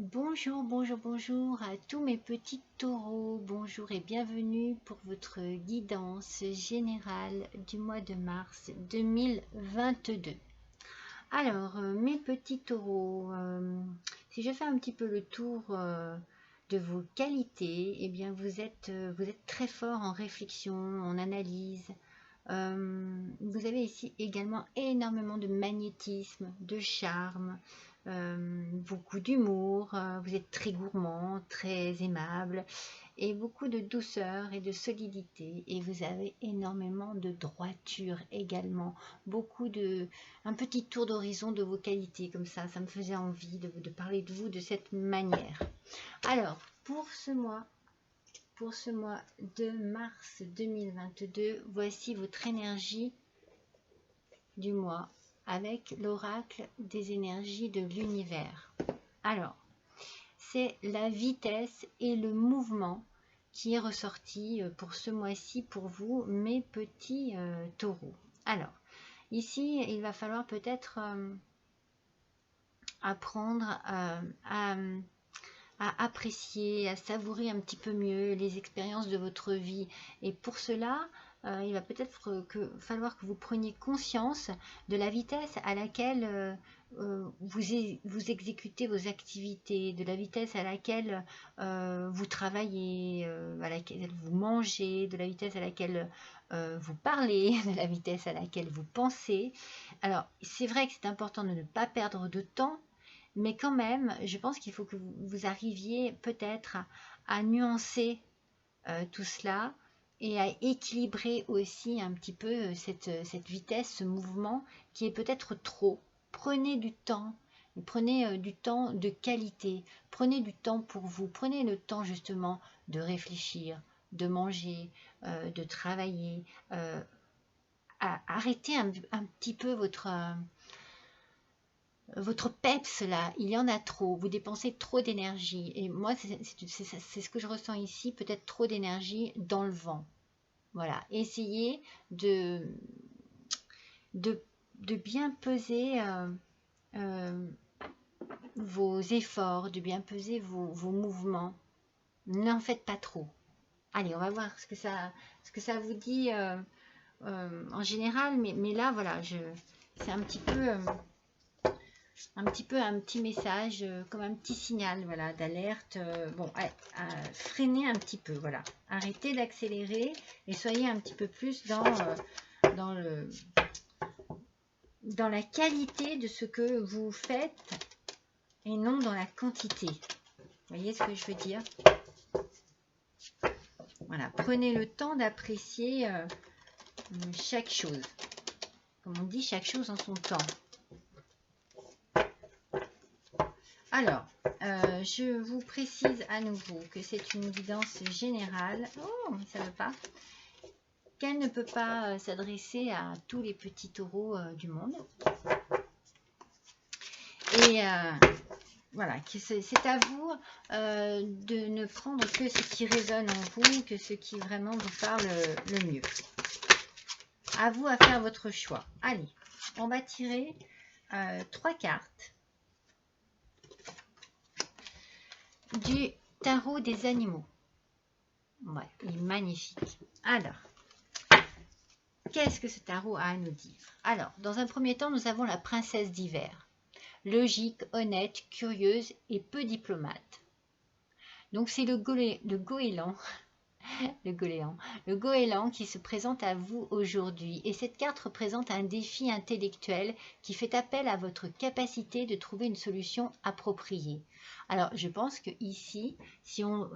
Bonjour, bonjour, bonjour à tous mes petits taureaux. Bonjour et bienvenue pour votre guidance générale du mois de mars 2022. Alors, mes petits taureaux, si je fais un petit peu le tour de vos qualités, eh bien vous êtes très fort en réflexion, en analyse. Vous avez ici également énormément de magnétisme, de charme, beaucoup d'humour, vous êtes très gourmand, très aimable et beaucoup de douceur et de solidité, et vous avez énormément de droiture également, un petit tour d'horizon de vos qualités comme ça me faisait envie de parler de vous de cette manière. Alors pour ce mois de mars 2022, voici votre énergie du mois avec l'oracle des énergies de l'univers. Alors, c'est la vitesse et le mouvement qui est ressorti pour ce mois-ci pour vous, mes petits taureaux. Alors, ici, il va falloir peut-être apprendre à apprécier, à savourer un petit peu mieux les expériences de votre vie. Et pour cela, il va peut-être falloir que vous preniez conscience de la vitesse à laquelle vous exécutez vos activités, de la vitesse à laquelle vous travaillez, à laquelle vous mangez, de la vitesse à laquelle vous parlez, de la vitesse à laquelle vous pensez. Alors, c'est vrai que c'est important de ne pas perdre de temps, mais quand même, je pense qu'il faut que vous arriviez peut-être à nuancer tout cela et à équilibrer aussi un petit peu cette vitesse, ce mouvement qui est peut-être trop. Prenez du temps, prenez du temps de qualité, prenez du temps pour vous, prenez le temps justement de réfléchir, de manger, de travailler, arrêtez un petit peu votre peps là, il y en a trop, vous dépensez trop d'énergie, et moi c'est ce que je ressens ici, peut-être trop d'énergie dans le vent. Voilà, essayez de, de bien peser vos efforts, de bien peser vos mouvements. N'en faites pas trop. Allez, on va voir ce que ça vous dit en général, mais là voilà, c'est un petit message, comme un petit signal, voilà, d'alerte. Bon, freinez un petit peu, voilà. Arrêtez d'accélérer et soyez un petit peu plus dans la qualité de ce que vous faites et non dans la quantité. Vous voyez ce que je veux dire? Voilà, prenez le temps d'apprécier chaque chose. Comme on dit, chaque chose en son temps. Alors, je vous précise à nouveau que c'est une guidance générale. Oh, mais ça ne veut pas. Qu'elle ne peut pas s'adresser à tous les petits taureaux du monde. Et voilà, c'est à vous de ne prendre que ce qui résonne en vous, que ce qui vraiment vous parle le mieux. À vous à faire votre choix. Allez, on va tirer 3 cartes du tarot des animaux. Ouais, il est magnifique. Alors, qu'est-ce que ce tarot a à nous dire? Alors, dans un premier temps, nous avons la princesse d'hiver. Logique, honnête, curieuse et peu diplomate. Donc, c'est le goéland. Le goéland qui se présente à vous aujourd'hui. Et cette carte représente un défi intellectuel qui fait appel à votre capacité de trouver une solution appropriée. Alors, je pense que ici, si on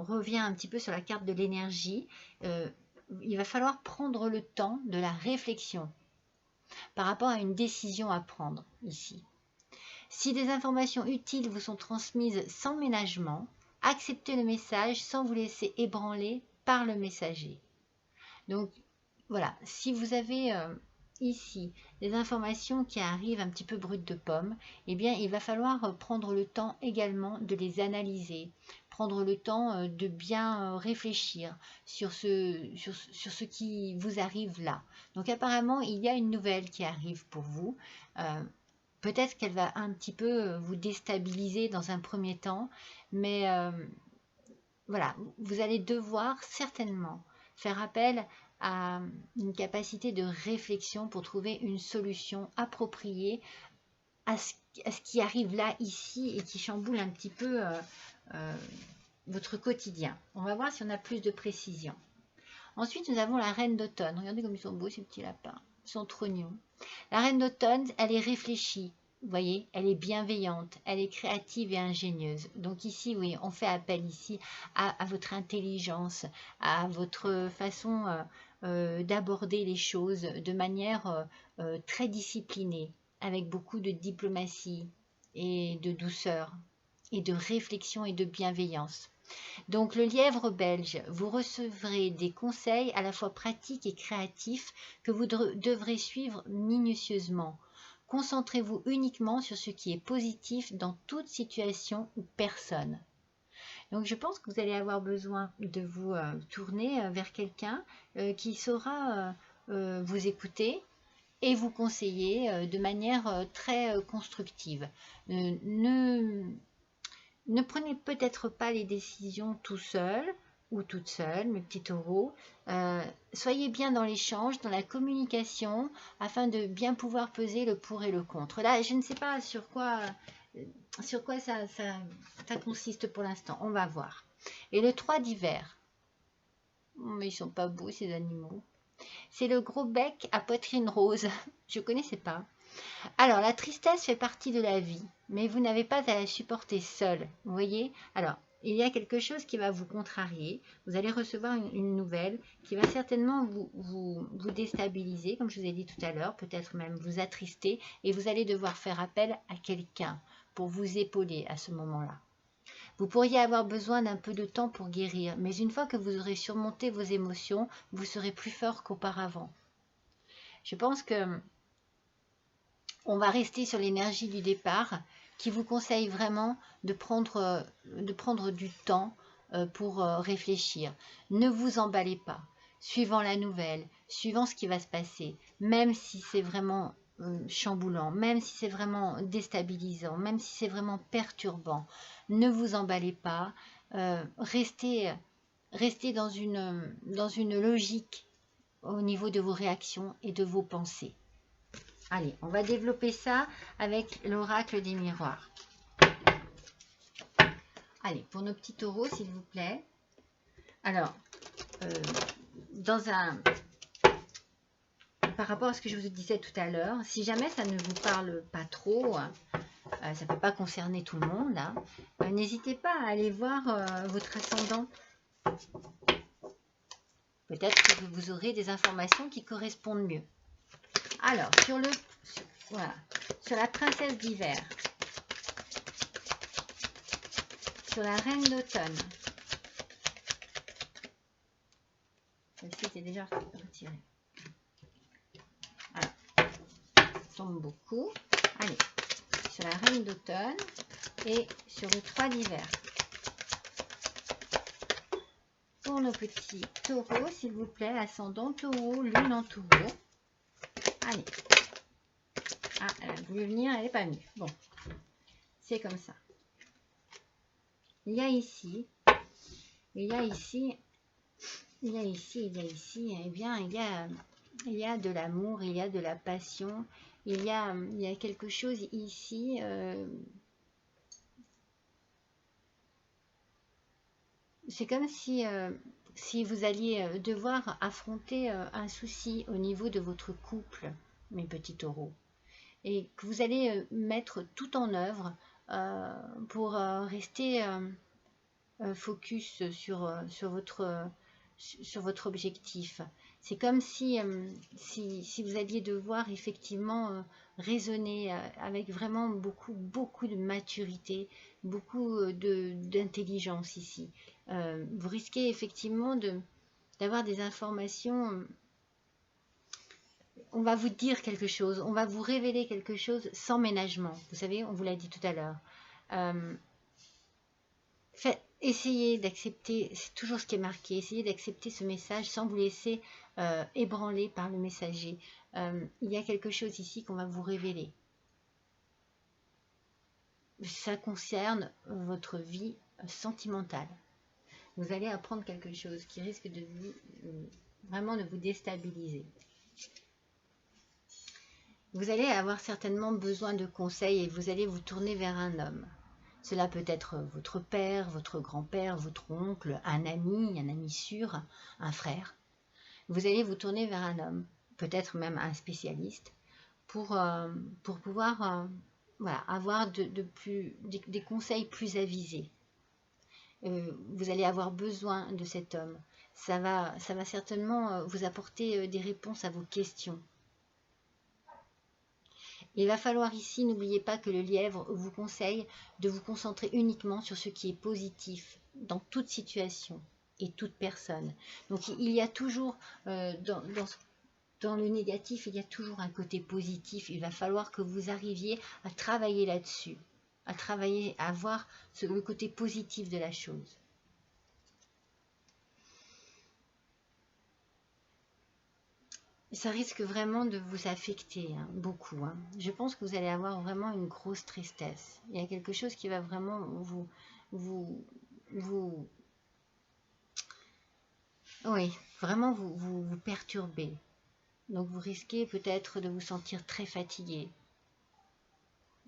revient un petit peu sur la carte de l'énergie, il va falloir prendre le temps de la réflexion par rapport à une décision à prendre ici. Si des informations utiles vous sont transmises sans ménagement, acceptez le message sans vous laisser ébranler par le messager. Donc voilà, si vous avez ici des informations qui arrivent un petit peu brutes de pomme, eh bien il va falloir prendre le temps également de les analyser, prendre le temps de bien réfléchir sur ce qui vous arrive là. Donc apparemment il y a une nouvelle qui arrive pour vous. peut-être qu'elle va un petit peu vous déstabiliser dans un premier temps, mais voilà, vous allez devoir certainement faire appel à une capacité de réflexion pour trouver une solution appropriée à ce qui arrive là, ici, et qui chamboule un petit peu votre quotidien. On va voir si on a plus de précision. Ensuite, nous avons la reine d'automne. Regardez comme ils sont beaux, ces petits lapins. Ils sont trop mignons. La reine d'automne, elle est réfléchie. Vous voyez, elle est bienveillante, elle est créative et ingénieuse. Donc ici, oui, on fait appel ici à votre intelligence, à votre façon d'aborder les choses de manière très disciplinée, avec beaucoup de diplomatie et de douceur, et de réflexion et de bienveillance. Donc le lièvre belge, vous recevrez des conseils à la fois pratiques et créatifs que vous devrez suivre minutieusement. Concentrez-vous uniquement sur ce qui est positif dans toute situation ou personne. Donc je pense que vous allez avoir besoin de vous tourner vers quelqu'un qui saura vous écouter et vous conseiller de manière très constructive. Ne prenez peut-être pas les décisions tout seul ou toute seule, mes petits taureaux. Soyez bien dans l'échange, dans la communication, afin de bien pouvoir peser le pour et le contre. Là, je ne sais pas sur quoi ça consiste pour l'instant. On va voir. Et le 3 d'hiver. Mais ils sont pas beaux, ces animaux. C'est le gros bec à poitrine rose. Je ne connaissais pas. Alors, la tristesse fait partie de la vie, mais vous n'avez pas à la supporter seul, vous voyez. Alors, il y a quelque chose qui va vous contrarier, vous allez recevoir une nouvelle qui va certainement vous déstabiliser, comme je vous ai dit tout à l'heure, peut-être même vous attrister, et vous allez devoir faire appel à quelqu'un pour vous épauler à ce moment-là. Vous pourriez avoir besoin d'un peu de temps pour guérir, mais une fois que vous aurez surmonté vos émotions, vous serez plus fort qu'auparavant. Je pense que on va rester sur l'énergie du départ qui vous conseille vraiment de prendre du temps pour réfléchir. Ne vous emballez pas. Suivant la nouvelle, suivant ce qui va se passer, même si c'est vraiment chamboulant, même si c'est vraiment déstabilisant, même si c'est vraiment perturbant, ne vous emballez pas. Restez dans une logique au niveau de vos réactions et de vos pensées. Allez, on va développer ça avec l'oracle des miroirs. Allez, pour nos petits taureaux, s'il vous plaît. Alors, par rapport à ce que je vous disais tout à l'heure, si jamais ça ne vous parle pas trop, ça ne peut pas concerner tout le monde, hein, n'hésitez pas à aller voir votre ascendant. Peut-être que vous aurez des informations qui correspondent mieux. Alors, sur la princesse d'hiver, sur la reine d'automne, celle-ci était déjà retirée. Alors, ça tombe beaucoup. Allez, sur la reine d'automne et sur le 3 d'hiver. Pour nos petits taureaux, s'il vous plaît, ascendant taureau, lune en taureau. Allez. Ah, elle a voulu venir, elle n'est pas venue. Bon, c'est comme ça. Il y a ici, eh bien, il y a de l'amour, il y a de la passion, il y a quelque chose ici. C'est comme si vous alliez devoir affronter un souci au niveau de votre couple, mes petits taureaux, et que vous allez mettre tout en œuvre pour rester focus sur votre objectif. C'est comme si vous alliez devoir effectivement raisonner avec vraiment beaucoup de maturité, beaucoup d'intelligence ici. Vous risquez effectivement d'avoir des informations. On va vous dire quelque chose, on va vous révéler quelque chose sans ménagement. Vous savez, on vous l'a dit tout à l'heure. Essayez d'accepter, c'est toujours ce qui est marqué, essayez d'accepter ce message sans vous laisser ébranler par le messager. Il y a quelque chose ici qu'on va vous révéler. ça concerne votre vie sentimentale. Vous allez apprendre quelque chose qui risque de vraiment de vous déstabiliser. Vous allez avoir certainement besoin de conseils et vous allez vous tourner vers un homme. Cela peut être votre père, votre grand-père, votre oncle, un ami sûr, un frère. Vous allez vous tourner vers un homme, peut-être même un spécialiste, pour pouvoir voilà, avoir des conseils plus avisés. Vous allez avoir besoin de cet homme. Ça va certainement vous apporter des réponses à vos questions. Il va falloir ici, n'oubliez pas que le lièvre vous conseille de vous concentrer uniquement sur ce qui est positif dans toute situation et toute personne. Donc il y a toujours, dans le négatif, il y a toujours un côté positif. Il va falloir que vous arriviez à travailler là-dessus, à voir le côté positif de la chose. Ça risque vraiment de vous affecter beaucoup. Je pense que vous allez avoir vraiment une grosse tristesse. Il y a quelque chose qui va vraiment oui, vraiment vous perturber. Donc vous risquez peut-être de vous sentir très fatigué.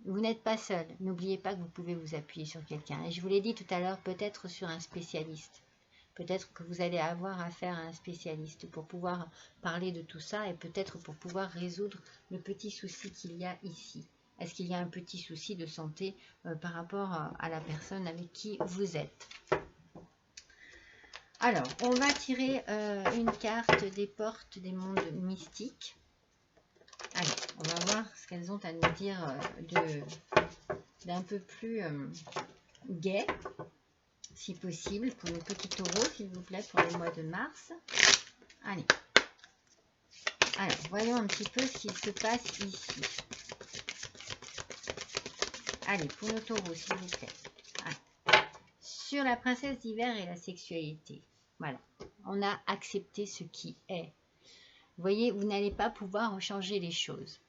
Vous n'êtes pas seul. N'oubliez pas que vous pouvez vous appuyer sur quelqu'un. Et je vous l'ai dit tout à l'heure, peut-être sur un spécialiste. Peut-être que vous allez avoir affaire à un spécialiste pour pouvoir parler de tout ça et peut-être pour pouvoir résoudre le petit souci qu'il y a ici. Est-ce qu'il y a un petit souci de santé par rapport à la personne avec qui vous êtes? Alors, on va tirer une carte des portes des mondes mystiques. Allez, on va voir ce qu'elles ont à nous dire d'un peu plus gai. Si possible, pour nos petits taureaux, s'il vous plaît, pour le mois de mars. Allez. Alors, voyons un petit peu ce qu'il se passe ici. Allez, pour nos taureaux, s'il vous plaît. Allez. Sur la princesse d'hiver et la sexualité. Voilà. On a accepté ce qui est. Vous voyez, vous n'allez pas pouvoir changer les choses.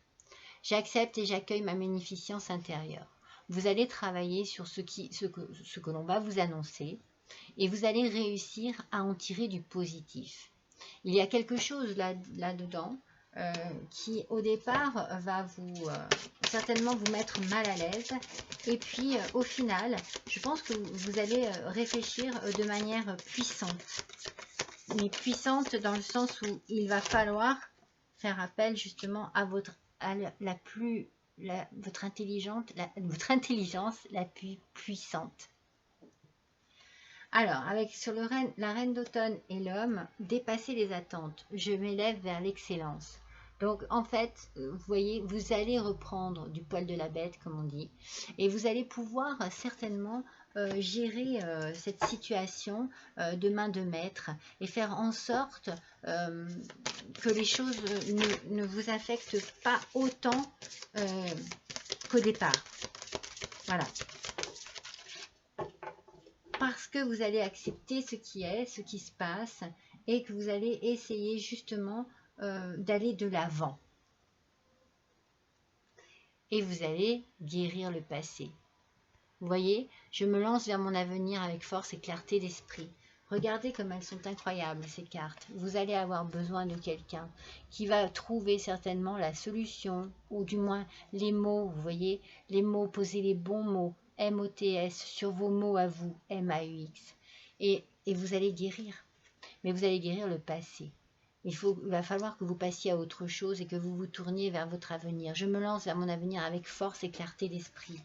J'accepte et j'accueille ma magnificence intérieure. Vous allez travailler sur ce que l'on va vous annoncer et vous allez réussir à en tirer du positif. Il y a quelque chose là-dedans qui au départ va certainement vous mettre mal à l'aise et puis au final, je pense que vous allez réfléchir de manière puissante. Mais puissante dans le sens où il va falloir faire appel justement à votre intelligence la plus puissante. Alors, sur la reine d'automne et l'homme, dépasser les attentes. Je m'élève vers l'excellence. Donc, en fait, vous voyez, vous allez reprendre du poil de la bête, comme on dit, et vous allez pouvoir certainement gérer cette situation de main de maître et faire en sorte que les choses ne vous affectent pas autant qu'au départ. Voilà. Parce que vous allez accepter ce qui est, ce qui se passe, et que vous allez essayer justement d'aller de l'avant. Et vous allez guérir le passé. Vous voyez, je me lance vers mon avenir avec force et clarté d'esprit. Regardez comme elles sont incroyables, ces cartes. Vous allez avoir besoin de quelqu'un qui va trouver certainement la solution, ou du moins les mots, vous voyez, les mots, poser les bons mots, M-O-T-S, sur vos mots à vous, M-A-U-X. Et vous allez guérir. Mais vous allez guérir le passé. Il va falloir que vous passiez à autre chose et que vous vous tourniez vers votre avenir. Je me lance vers mon avenir avec force et clarté d'esprit.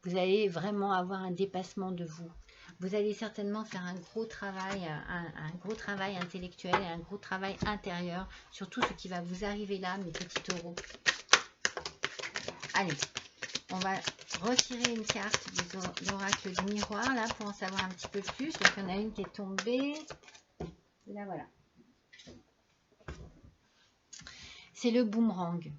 Vous allez vraiment avoir un dépassement de vous. Vous allez certainement faire un gros travail intellectuel et un gros travail intérieur sur tout ce qui va vous arriver là, mes petits taureaux. Allez, on va retirer une carte de l'oracle du miroir là pour en savoir un petit peu plus. Donc, il y en a une qui est tombée. Et là, voilà. C'est le boomerang.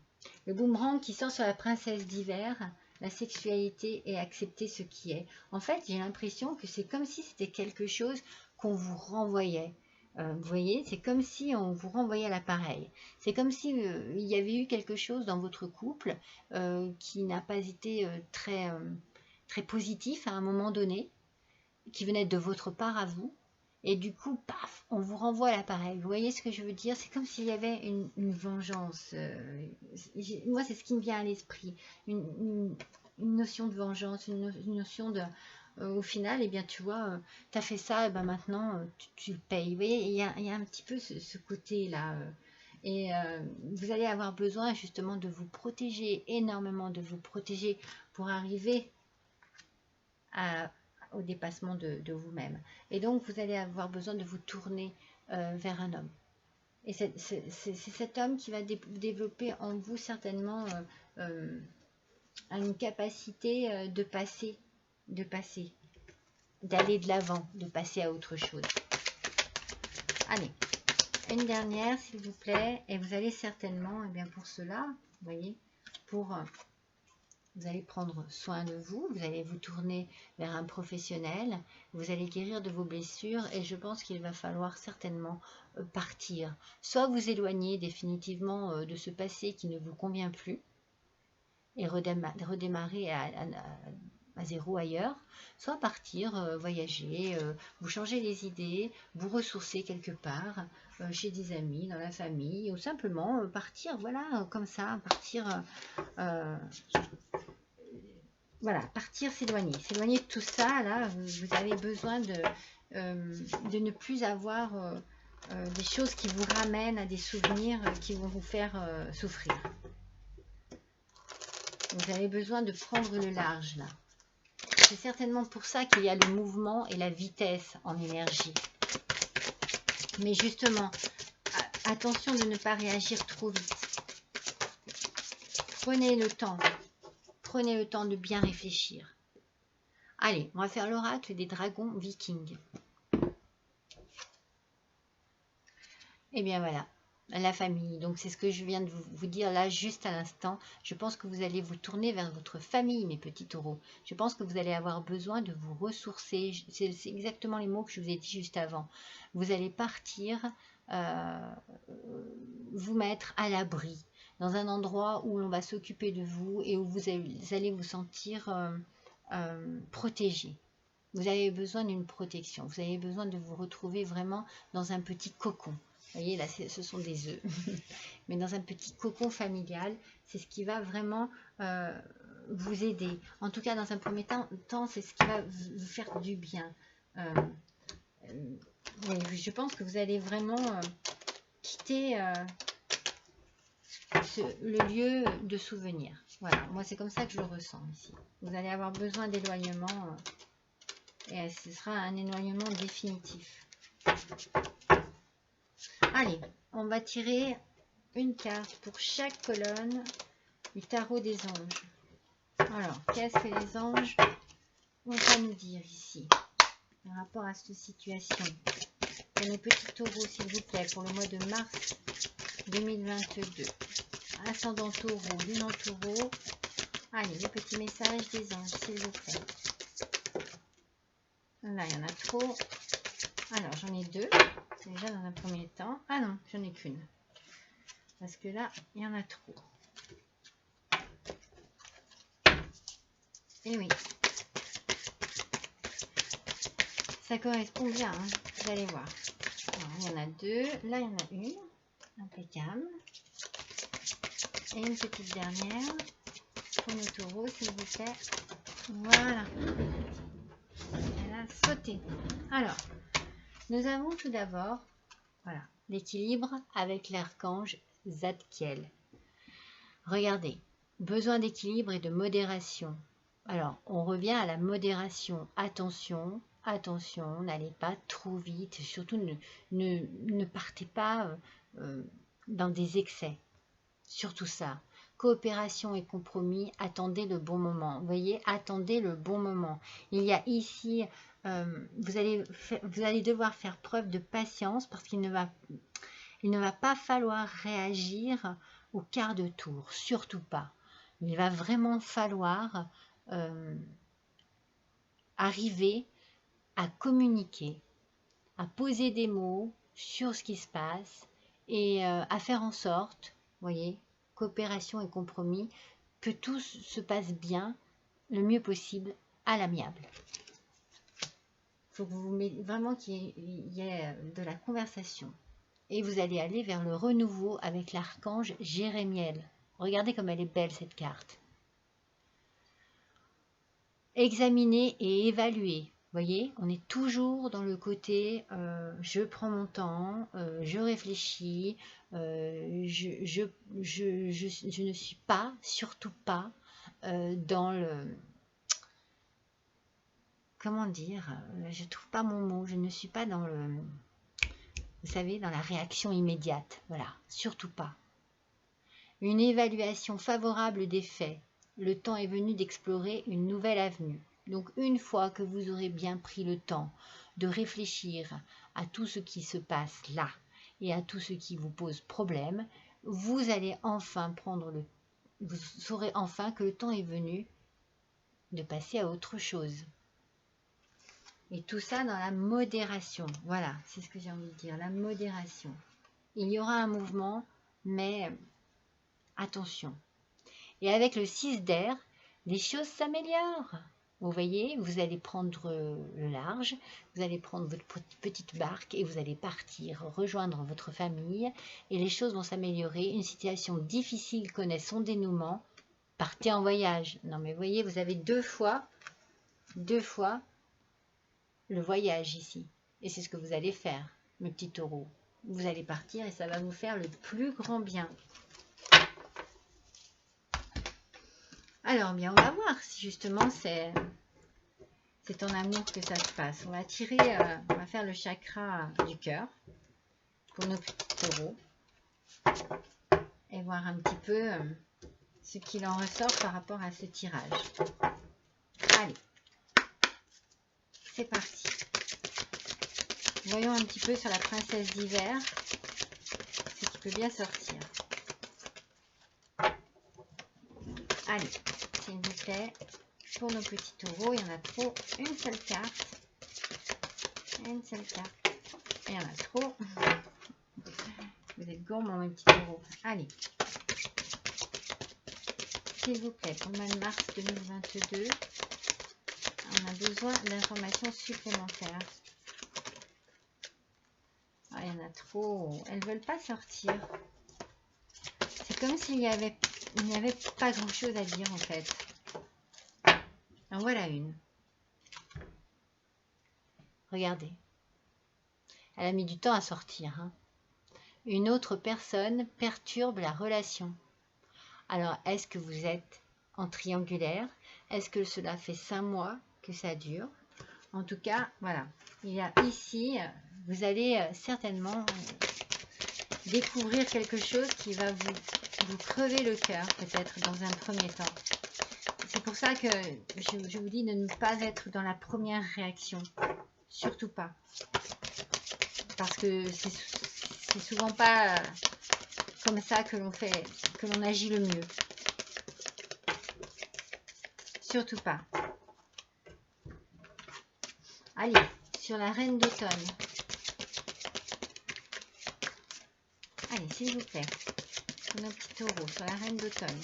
Le boomerang qui sort sur la princesse d'hiver. La sexualité et accepter ce qui est. En fait, j'ai l'impression que c'est comme si c'était quelque chose qu'on vous renvoyait. Vous voyez, c'est comme si on vous renvoyait à l'appareil. C'est comme si il y avait eu quelque chose dans votre couple qui n'a pas été très positif à un moment donné, qui venait de votre part à vous. Et du coup, paf, on vous renvoie à l'appareil. Vous voyez ce que je veux dire? C'est comme s'il y avait une vengeance. Moi, c'est ce qui me vient à l'esprit. Une notion de vengeance, une notion de... au final, eh bien, tu vois, tu as fait ça, et ben maintenant, tu le payes. Vous voyez, il y a un petit peu ce côté-là. Et vous allez avoir besoin justement de vous protéger, énormément de vous protéger pour arriver au dépassement de vous-même. Et donc, vous allez avoir besoin de vous tourner vers un homme. Et c'est cet homme qui va développer en vous certainement une capacité de passer, d'aller de l'avant, de passer à autre chose. Allez, une dernière s'il vous plaît, et vous allez certainement, et bien pour cela, vous voyez, vous allez prendre soin de vous, vous allez vous tourner vers un professionnel, vous allez guérir de vos blessures et je pense qu'il va falloir certainement partir. Soit vous éloigner définitivement de ce passé qui ne vous convient plus et redémarrer à zéro ailleurs, soit partir, voyager, vous changer les idées, vous ressourcer quelque part, chez des amis, dans la famille, ou simplement partir, voilà, comme ça, partir... voilà, partir, s'éloigner de tout ça, là, vous avez besoin de ne plus avoir des choses qui vous ramènent à des souvenirs qui vont vous faire souffrir. Vous avez besoin de prendre le large, là. C'est certainement pour ça qu'il y a le mouvement et la vitesse en énergie. Mais justement, attention de ne pas réagir trop vite. Prenez le temps. Prenez le temps de bien réfléchir. Allez, on va faire l'oracle des dragons vikings. Et bien voilà, la famille. Donc c'est ce que je viens de vous dire là, juste à l'instant. Je pense que vous allez vous tourner vers votre famille, mes petits taureaux. Je pense que vous allez avoir besoin de vous ressourcer. C'est exactement les mots que je vous ai dit juste avant. Vous allez partir, vous mettre à l'abri, dans un endroit où l'on va s'occuper de vous et où vous allez vous sentir protégé. Vous avez besoin d'une protection. Vous avez besoin de vous retrouver vraiment dans un petit cocon. Vous voyez, là, ce sont des œufs. Mais dans un petit cocon familial, c'est ce qui va vraiment vous aider. En tout cas, dans un premier temps, c'est ce qui va vous faire du bien. Oui, je pense que vous allez vraiment quitter le lieu de souvenir. Voilà, moi, c'est comme ça que je le ressens ici. Vous allez avoir besoin d'éloignement et ce sera un éloignement définitif. Allez, on va tirer une carte pour chaque colonne du tarot des anges. Alors, qu'est-ce que les anges vont à nous dire ici par rapport à cette situation? Et mes petits taureaux, s'il vous plaît, pour le mois de mars 2022. Ascendant taureau, lune en taureau. Allez, les petits messages des anges, s'il vous plaît. Là, il y en a trop. Alors, j'en ai deux. Déjà dans un premier temps. Ah non, j'en ai qu'une. Parce que là, il y en a trop. Et oui. Ça correspond bien, hein, vous allez voir. Alors, il y en a deux. Là, il y en a une. Impeccable. Et une petite dernière. Pour nos taureaux, s'il vous plaît. Voilà. Elle a sauté. Alors, nous avons tout d'abord, voilà, l'équilibre avec l'archange Zadkiel. Regardez, besoin d'équilibre et de modération. Alors, on revient à la modération. Attention, attention, n'allez pas trop vite. Surtout, ne partez pas dans des excès. Surtout ça. Coopération et compromis, attendez le bon moment. Vous voyez, attendez le bon moment. Il y a ici, vous allez devoir faire preuve de patience parce qu'il ne va pas falloir réagir au quart de tour, surtout pas. Il va vraiment falloir arriver à communiquer, à poser des mots sur ce qui se passe et à faire en sorte, voyez, coopération et compromis, que tout se passe bien, le mieux possible, à l'amiable. Il faut que vous vraiment qu'il y ait de la conversation. Et vous allez aller vers le renouveau avec l'archange Jérémiel. Regardez comme elle est belle cette carte. Examiner et évaluer. Voyez, on est toujours dans le côté je prends mon temps, je réfléchis, je ne suis pas, surtout pas, dans le... Comment dire, je ne trouve pas mon mot, je ne suis pas dans le... Vous savez, dans la réaction immédiate. Voilà, surtout pas. Une évaluation favorable des faits. Le temps est venu d'explorer une nouvelle avenue. Donc, une fois que vous aurez bien pris le temps de réfléchir à tout ce qui se passe là et à tout ce qui vous pose problème, vous allez enfin vous saurez enfin que le temps est venu de passer à autre chose. Et tout ça dans la modération. Voilà, c'est ce que j'ai envie de dire, la modération. Il y aura un mouvement, mais attention. Et avec le 6 d'air, les choses s'améliorent. Vous voyez, vous allez prendre le large, vous allez prendre votre petite barque et vous allez partir, rejoindre votre famille et les choses vont s'améliorer. Une situation difficile connaît son dénouement. Partez en voyage. Non mais vous voyez, vous avez deux fois le voyage ici. Et c'est ce que vous allez faire, mes petits taureaux. Vous allez partir et ça va vous faire le plus grand bien. Alors bien, on va voir si justement c'est en amour que ça se passe. On va tirer, on va faire le chakra du cœur pour nos petits taureaux et voir un petit peu ce qu'il en ressort par rapport à ce tirage. Allez, c'est parti. Voyons un petit peu sur la princesse d'hiver ce qui peut bien sortir. Allez, s'il vous plaît, pour nos petits taureaux, il y en a trop. Une seule carte. Une seule carte. Il y en a trop. Vous êtes gourmands, mes petits taureaux. Allez. S'il vous plaît, pour le mois de mars 2022, on a besoin d'informations supplémentaires. Ah, il y en a trop. Elles ne veulent pas sortir. C'est comme s'il n'y avait pas grand-chose à dire, en fait. En voilà une. Regardez. Elle a mis du temps à sortir. Hein. Une autre personne perturbe la relation. Alors, est-ce que vous êtes en triangulaire? Est-ce que cela fait 5 mois que ça dure? En tout cas, voilà. Il y a ici, vous allez certainement découvrir quelque chose qui va vous crever le cœur, peut-être dans un premier temps. C'est pour ça que je vous dis de ne pas être dans la première réaction. Surtout pas. Parce que c'est souvent pas comme ça que l'on agit le mieux. Surtout pas. Allez, sur la reine d'automne. Allez, s'il vous plaît. Pour nos petits taureaux, sur la reine d'automne.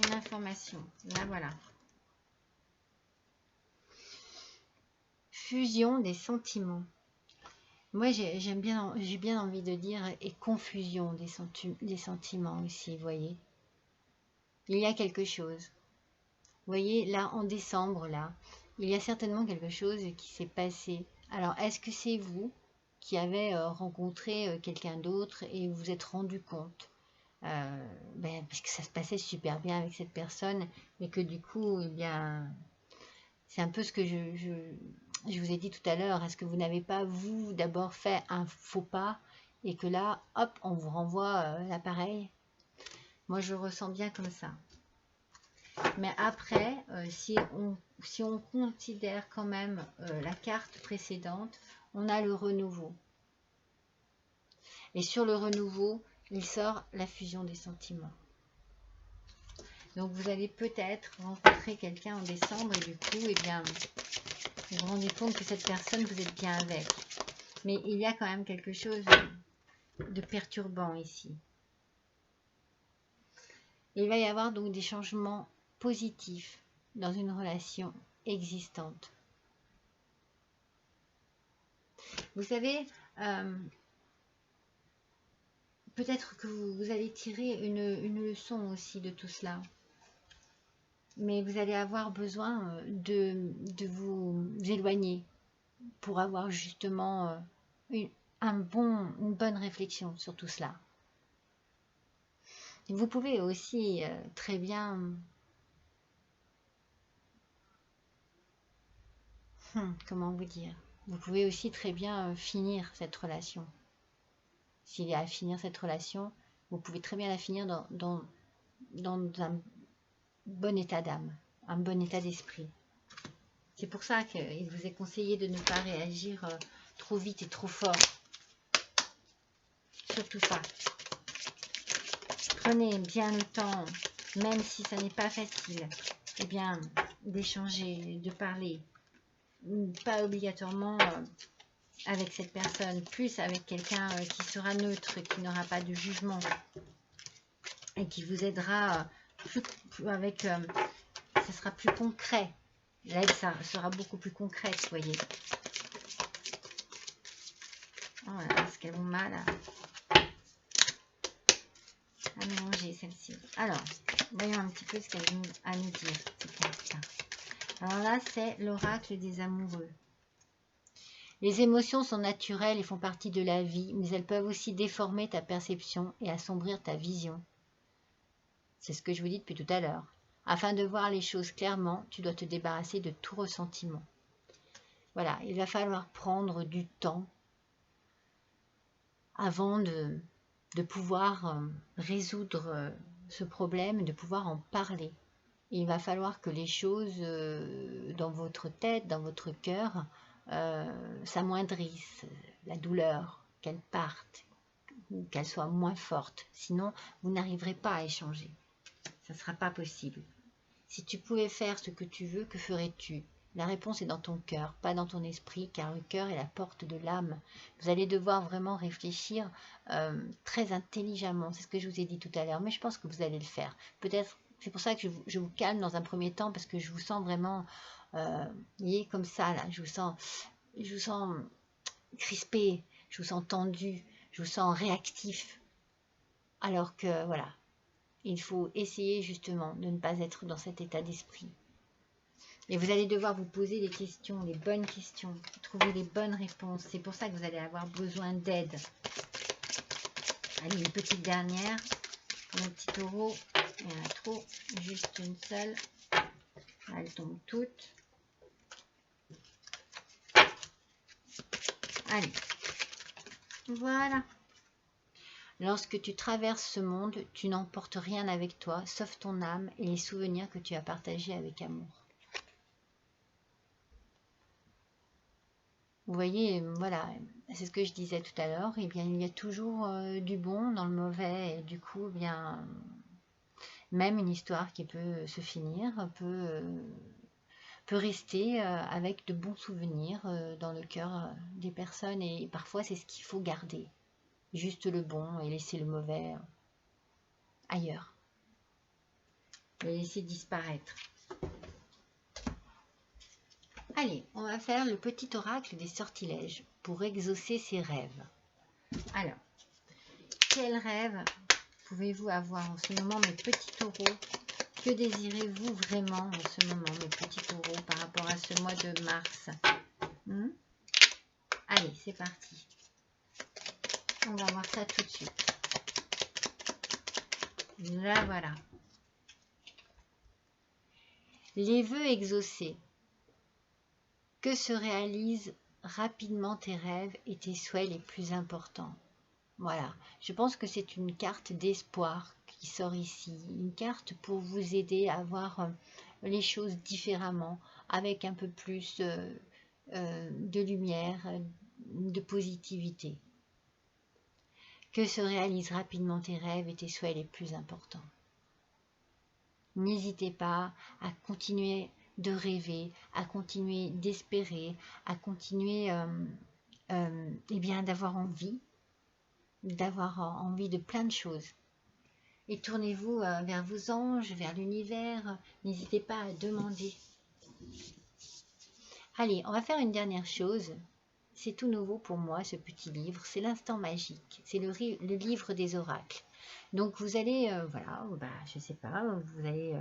Une information. Là, voilà. Fusion des sentiments. Moi, j'ai bien envie de dire et confusion des sentiments aussi, vous voyez. Il y a quelque chose. Vous voyez, là, en décembre, là, il y a certainement quelque chose qui s'est passé. Alors, est-ce que c'est vous qui avez rencontré quelqu'un d'autre et vous vous êtes rendu compte parce que ça se passait super bien avec cette personne, mais que du coup, eh bien, c'est un peu ce que je vous ai dit tout à l'heure. Est-ce que vous n'avez pas, vous, d'abord fait un faux pas et que là, hop, on vous renvoie l'appareil? Moi, je ressens bien comme ça. Mais après, si on considère quand même la carte précédente, on a le renouveau. Et sur le renouveau, il sort la fusion des sentiments. Donc vous allez peut-être rencontrer quelqu'un en décembre et du coup, eh bien, vous vous rendez compte que cette personne, vous êtes bien avec. Mais il y a quand même quelque chose de perturbant ici. Il va y avoir donc des changements positifs dans une relation existante. Vous savez, peut-être que vous allez tirer une leçon aussi de tout cela. Mais vous allez avoir besoin de vous éloigner pour avoir justement une bonne réflexion sur tout cela. Vous pouvez aussi très bien... comment vous dire? Vous pouvez aussi très bien finir cette relation. S'il y a à finir cette relation, vous pouvez très bien la finir dans un bon état d'âme, un bon état d'esprit. C'est pour ça qu'il vous est conseillé de ne pas réagir trop vite et trop fort. Surtout ça. Prenez bien le temps, même si ça n'est pas facile, eh bien, d'échanger, de parler. Pas obligatoirement avec cette personne, plus avec quelqu'un qui sera neutre, qui n'aura pas de jugement et qui vous aidera avec... ça sera plus concret. L'aide, ça sera beaucoup plus concrète, vous voyez. Voilà, ce qu'elles vont mal à mélanger, celle-ci. Alors, voyons un petit peu ce qu'elles ont à nous dire, ces cartes. Alors là, c'est l'oracle des amoureux. Les émotions sont naturelles et font partie de la vie, mais elles peuvent aussi déformer ta perception et assombrir ta vision. C'est ce que je vous dis depuis tout à l'heure. Afin de voir les choses clairement, tu dois te débarrasser de tout ressentiment. Voilà, il va falloir prendre du temps avant de pouvoir résoudre ce problème, de pouvoir en parler. Il va falloir que les choses dans votre tête, dans votre cœur, s'amoindrissent, la douleur, qu'elle parte, qu'elle soit moins forte. Sinon, vous n'arriverez pas à échanger. Ça ne sera pas possible. Si tu pouvais faire ce que tu veux, que ferais-tu? La réponse est dans ton cœur, pas dans ton esprit, car le cœur est la porte de l'âme. Vous allez devoir vraiment réfléchir très intelligemment. C'est ce que je vous ai dit tout à l'heure, mais je pense que vous allez le faire. Peut-être, c'est pour ça que je vous calme dans un premier temps, parce que je vous sens vraiment lié comme ça, là. Je vous sens crispé, je vous sens tendu, je vous sens réactif. Alors que, voilà, il faut essayer justement de ne pas être dans cet état d'esprit. Et vous allez devoir vous poser les questions, les bonnes questions, trouver les bonnes réponses. C'est pour ça que vous allez avoir besoin d'aide. Allez, une petite dernière. Mon petit taureau, il y en a trop, juste une seule. Elles tombent toutes. Allez, voilà. Lorsque tu traverses ce monde, tu n'emportes rien avec toi, sauf ton âme et les souvenirs que tu as partagés avec amour. Vous voyez, voilà, c'est ce que je disais tout à l'heure, eh bien, il y a toujours du bon dans le mauvais, et du coup, eh bien, même une histoire qui peut se finir, peut rester avec de bons souvenirs dans le cœur des personnes, et parfois c'est ce qu'il faut garder, juste le bon et laisser le mauvais ailleurs, le laisser disparaître. Allez, on va faire le petit oracle des sortilèges pour exaucer ses rêves. Alors, quel rêve pouvez-vous avoir en ce moment, mes petits taureaux? Que désirez-vous vraiment en ce moment, mes petits taureaux, par rapport à ce mois de mars? Allez, c'est parti. On va voir ça tout de suite. Là, voilà. Les vœux exaucés. Que se réalisent rapidement tes rêves et tes souhaits les plus importants? Voilà, je pense que c'est une carte d'espoir qui sort ici, une carte pour vous aider à voir les choses différemment, avec un peu plus de lumière, de positivité. Que se réalisent rapidement tes rêves et tes souhaits les plus importants? N'hésitez pas à continuer de rêver, à continuer d'espérer, à continuer eh bien d'avoir envie de plein de choses. Et tournez-vous vers vos anges, vers l'univers. N'hésitez pas à demander. Allez, on va faire une dernière chose. C'est tout nouveau pour moi, ce petit livre. C'est l'instant magique. C'est le livre des oracles. Donc vous allez, voilà, bah, je sais pas, vous allez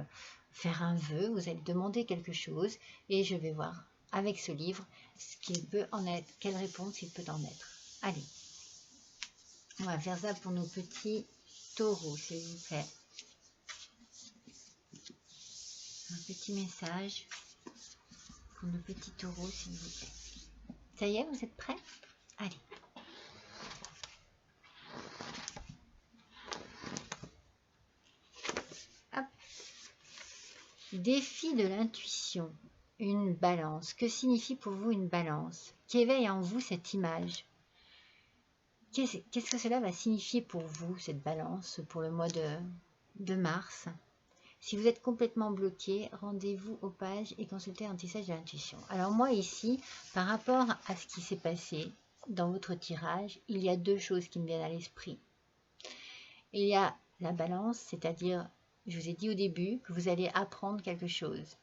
faire un vœu, vous allez demander quelque chose, et je vais voir avec ce livre ce qu'il peut en être, quelle réponse il peut en être. Allez, on va faire ça pour nos petits taureaux, s'il vous plaît. Un petit message pour nos petits taureaux, s'il vous plaît. Ça y est, vous êtes prêts? Allez. Hop. Défi de l'intuition. Une balance. Que signifie pour vous une balance? Qu'éveille en vous cette image? Qu'est-ce que cela va signifier pour vous, cette balance, pour le mois de mars? Si vous êtes complètement bloqué, rendez-vous aux pages et consultez un tissage de l'intuition. Alors moi ici, par rapport à ce qui s'est passé dans votre tirage, il y a deux choses qui me viennent à l'esprit. Il y a la balance, c'est-à-dire, je vous ai dit au début que vous allez apprendre quelque chose.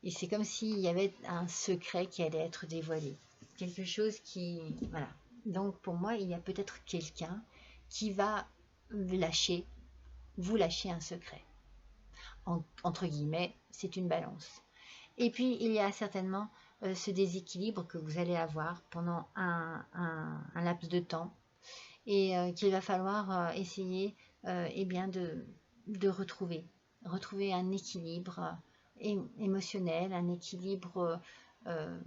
Et c'est comme s'il y avait un secret qui allait être dévoilé. Quelque chose qui... Voilà. Donc pour moi, il y a peut-être quelqu'un qui va vous lâcher un secret. Entre guillemets, c'est une balance. Et puis, il y a certainement ce déséquilibre que vous allez avoir pendant un laps de temps et qu'il va falloir essayer eh bien de retrouver un équilibre émotionnel, un équilibre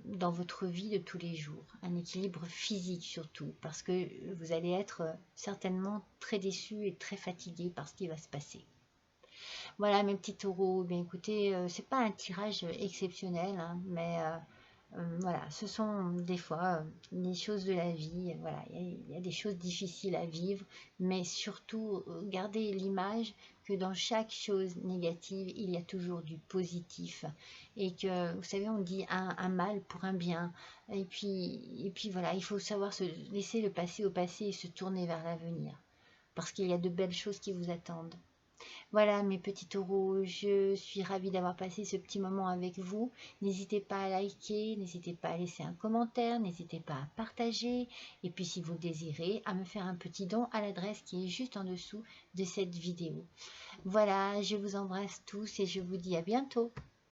dans votre vie de tous les jours, un équilibre physique surtout, parce que vous allez être certainement très déçu et très fatigué par ce qui va se passer. Voilà mes petits taureaux, bien écoutez, c'est pas un tirage exceptionnel, hein, mais voilà, ce sont des fois les choses de la vie, voilà, il y a des choses difficiles à vivre, mais surtout gardez l'image que dans chaque chose négative, il y a toujours du positif, et que, vous savez, on dit un mal pour un bien, et puis voilà, il faut savoir se laisser le passé au passé et se tourner vers l'avenir, parce qu'il y a de belles choses qui vous attendent. Voilà mes petits taureaux, je suis ravie d'avoir passé ce petit moment avec vous. N'hésitez pas à liker, n'hésitez pas à laisser un commentaire, n'hésitez pas à partager. Et puis si vous le désirez, à me faire un petit don à l'adresse qui est juste en dessous de cette vidéo. Voilà, je vous embrasse tous et je vous dis à bientôt.